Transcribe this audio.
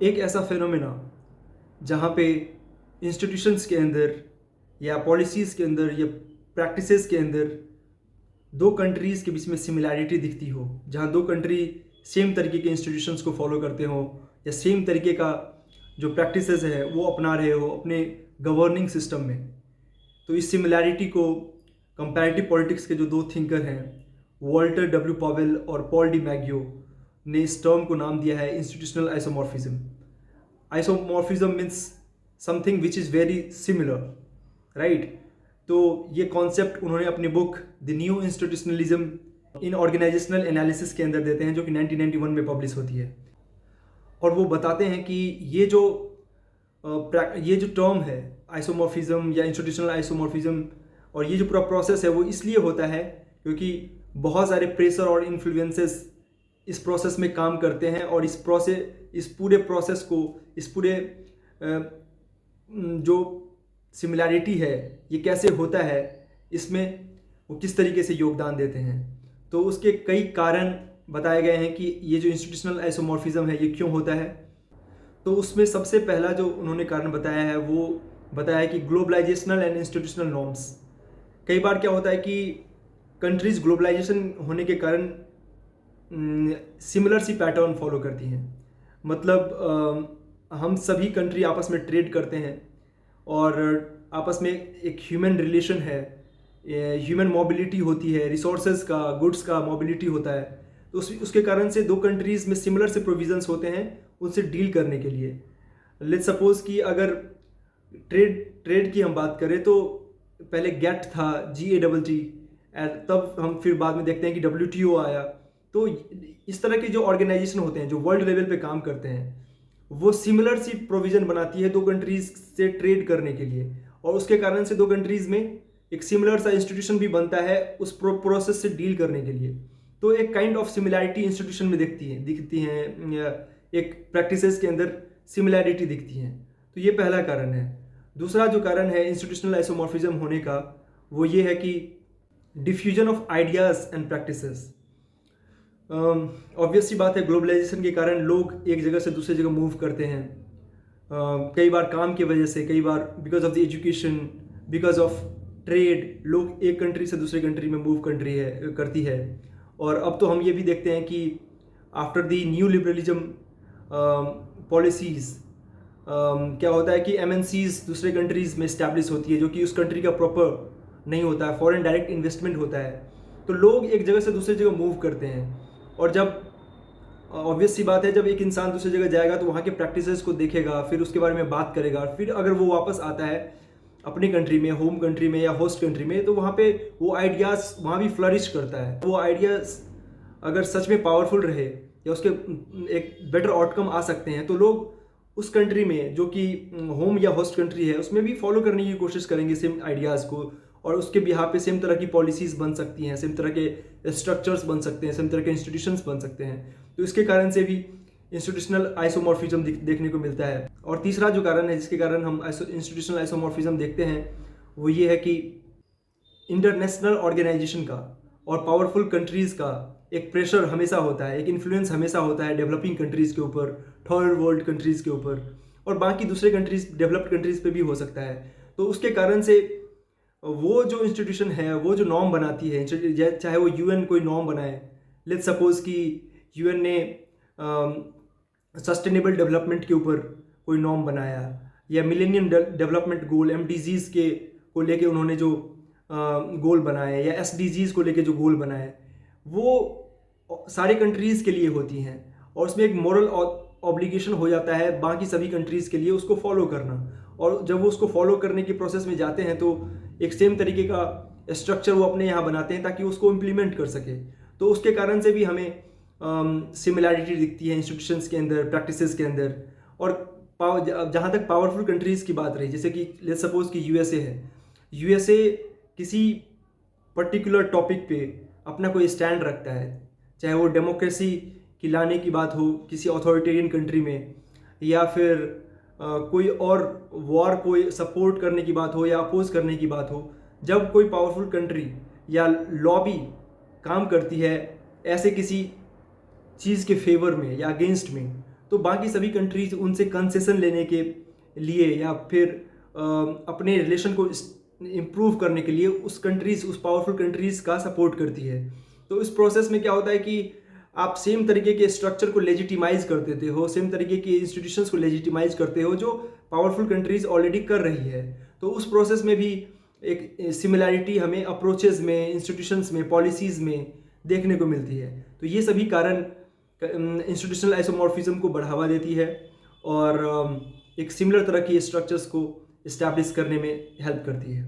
एक ऐसा फिनोमेना जहाँ पे इंस्टीट्यूशंस के अंदर या पॉलिसीज़ के अंदर या प्रैक्टिसेस के अंदर दो कंट्रीज़ के बीच में सिमिलैरिटी दिखती हो, जहाँ दो कंट्री सेम तरीके के इंस्टीट्यूशंस को फॉलो करते हो या सेम तरीके का जो प्रैक्टिसेस है वो अपना रहे हो अपने गवर्निंग सिस्टम में। तो इस सिमिलैरिटी को कंपैरेटिव पॉलिटिक्स के जो दो थिंकर हैं, वॉल्टर डब्ल्यू पॉवेल और पॉल डी मैगियो, ने इस टर्म को नाम दिया है institutional isomorphism. Isomorphism means something which is very similar, right. तो ये कॉन्सेप्ट उन्होंने अपनी book the new institutionalism in organizational analysis के अंदर देते हैं, जो कि 1991 में पब्लिश होती है। और वो बताते हैं कि ये जो टर्म है आइसोमॉर्फिज्म या इंस्टीट्यूशनल आइसोमॉर्फिज्म, और ये जो पूरा प्रोसेस है वो इसलिए होता है क्योंकि बहुत सारे प्रेशर और इन्फ्लुएंसेस इस प्रोसेस में काम करते हैं, और इस पूरे प्रोसेस को, इस पूरे जो सिमिलैरिटी है ये कैसे होता है, इसमें वो किस तरीके से योगदान देते हैं। तो उसके कई कारण बताए गए हैं कि ये जो इंस्टीट्यूशनल आइसोमॉर्फिज्म है ये क्यों होता है। तो उसमें सबसे पहला जो उन्होंने कारण बताया है वो बताया है कि ग्लोबलाइजेशनल एंड इंस्टीट्यूशनल नॉर्म्स। कई बार क्या होता है कि कंट्रीज ग्लोबलाइजेशन होने के कारण सिमिलर सी पैटर्न फॉलो करती हैं। मतलब हम सभी कंट्री आपस में ट्रेड करते हैं और आपस में एक ह्यूमन रिलेशन है, ह्यूमन मोबिलिटी होती है, रिसोर्सेज का, गुड्स का मोबिलिटी होता है। तो उसके कारण से दो कंट्रीज़ में सिमिलर से प्रोविजंस होते हैं उनसे डील करने के लिए। लेट्स सपोज कि अगर ट्रेड की हम बात करें तो पहले गेट था, GATT, तब हम फिर बाद में देखते हैं कि WTO आया। तो इस तरह के जो ऑर्गेनाइजेशन होते हैं जो वर्ल्ड लेवल पे काम करते हैं वो सिमिलर सी प्रोविज़न बनाती है दो कंट्रीज़ से ट्रेड करने के लिए, और उसके कारण से दो कंट्रीज़ में एक सिमिलर सा इंस्टीट्यूशन भी बनता है उस प्रोसेस से डील करने के लिए। तो एक काइंड ऑफ सिमिलैरिटी इंस्टीट्यूशन में दिखती हैं, एक प्रैक्टिसेस के अंदर सिमिलैरिटी दिखती हैं। तो ये पहला कारण है। दूसरा जो कारण है इंस्टीट्यूशनल आइसोमॉर्फिज्म होने का वो ये है कि diffusion of ideas and practices. Obvious सी बात है, ग्लोबलाइजेशन के कारण लोग एक जगह से दूसरी जगह मूव करते हैं, कई बार काम की वजह से, कई बार because of the education, because of trade, लोग एक कंट्री से दूसरे कंट्री में मूव करती है। और अब तो हम ये भी देखते हैं कि after the new liberalism policies क्या होता है कि MNCs दूसरे कंट्रीज़ में इस्टेब्लिश होती है जो कि उस कंट्री का प्रॉपर नहीं होता है, फॉरेन डायरेक्ट इन्वेस्टमेंट होता है। तो लोग एक जगह से दूसरी जगह मूव करते हैं, और जब ऑब्वियस सी बात है जब एक इंसान दूसरी जगह जाएगा तो वहाँ के प्रैक्टिसेस को देखेगा, फिर उसके बारे में बात करेगा, फिर अगर वो वापस आता है अपनी कंट्री में, होम कंट्री में या होस्ट कंट्री में, तो वहाँ पे वो आइडियाज़ वहाँ भी फ्लरिश करता है। वो आइडियाज़ अगर सच में पावरफुल रहे या उसके एक बेटर आउटकम आ सकते हैं तो लोग उस कंट्री में जो कि होम या होस्ट कंट्री है उसमें भी फॉलो करने की कोशिश करेंगे सेम आइडियाज़ को, और उसके बिहार पे सेम तरह की पॉलिसीज़ बन सकती हैं, सेम तरह के स्ट्रक्चर्स बन सकते हैं, सेम तरह के इंस्टीट्यूशंस बन सकते हैं। तो इसके कारण से भी इंस्टीट्यूशनल आइसोमॉर्फिज्म देखने को मिलता है। और तीसरा जो कारण है जिसके कारण हम इंस्टीट्यूशनल आइसोमॉर्फिज्म देखते हैं वो ये है कि इंटरनेशनल ऑर्गेनाइजेशन का और पावरफुल कंट्रीज़ का एक प्रेशर हमेशा होता है, एक इन्फ्लुएंस हमेशा होता है डेवलपिंग कंट्रीज़ के ऊपर, थर्ड वर्ल्ड कंट्रीज़ के ऊपर, और बाकी दूसरे कंट्रीज़, डेवलप्ड कंट्रीज़ पे भी हो सकता है। तो उसके कारण से वो जो इंस्टीट्यूशन है, वो जो नॉर्म बनाती है, चाहे वो UN कोई नॉर्म बनाए, लेट्स सपोज कि UN ने सस्टेनेबल डेवलपमेंट के ऊपर कोई नॉर्म बनाया, या मिलेनियम डेवलपमेंट गोल MDGs के को लेके उन्होंने जो गोल बनाए, या SDGs को लेके जो गोल बनाए, वो सारे कंट्रीज़ के लिए होती हैं, और उसमें एक मॉरल ऑब्लिगेशन हो जाता है बाकी सभी कंट्रीज़ के लिए उसको फॉलो करना। और जब वो उसको फॉलो करने के प्रोसेस में जाते हैं तो एक सेम तरीके का स्ट्रक्चर वो अपने यहाँ बनाते हैं ताकि उसको इम्प्लीमेंट कर सके। तो उसके कारण से भी हमें सिमिलैरिटी दिखती है इंस्टीट्यूशंस के अंदर, प्रैक्टिसेस के अंदर। और जहाँ तक पावरफुल कंट्रीज़ की बात रही, जैसे कि लेट्स सपोज कि USA है, USA किसी पर्टिकुलर टॉपिक पे अपना कोई स्टैंड रखता है, चाहे वो डेमोक्रेसी की लाने की बात हो किसी अथॉरिटेरियन कंट्री में, या फिर कोई और वॉर को सपोर्ट करने की बात हो या अपोज करने की बात हो। जब कोई पावरफुल कंट्री या लॉबी काम करती है ऐसे किसी चीज़ के फेवर में या अगेंस्ट में, तो बाकी सभी कंट्रीज उनसे कंसेशन लेने के लिए या फिर अपने रिलेशन को इम्प्रूव करने के लिए उस पावरफुल कंट्रीज़ का सपोर्ट करती है। तो इस प्रोसेस में क्या होता है कि आप सेम तरीके के स्ट्रक्चर को लेजिटिमाइज कर देते हो, सेम तरीके के इंस्टीट्यूशंस को लेजिटिमाइज करते हो जो पावरफुल कंट्रीज ऑलरेडी कर रही है। तो उस प्रोसेस में भी एक सिमिलैरिटी हमें अप्रोचेस में, इंस्टीट्यूशंस में, पॉलिसीज़ में देखने को मिलती है। तो ये सभी कारण इंस्टीट्यूशनल आइसोमॉर्फिज्म को बढ़ावा देती है और एक सिमिलर तरह की स्ट्रक्चर्स को इस्टेब्लिश करने में हेल्प करती है।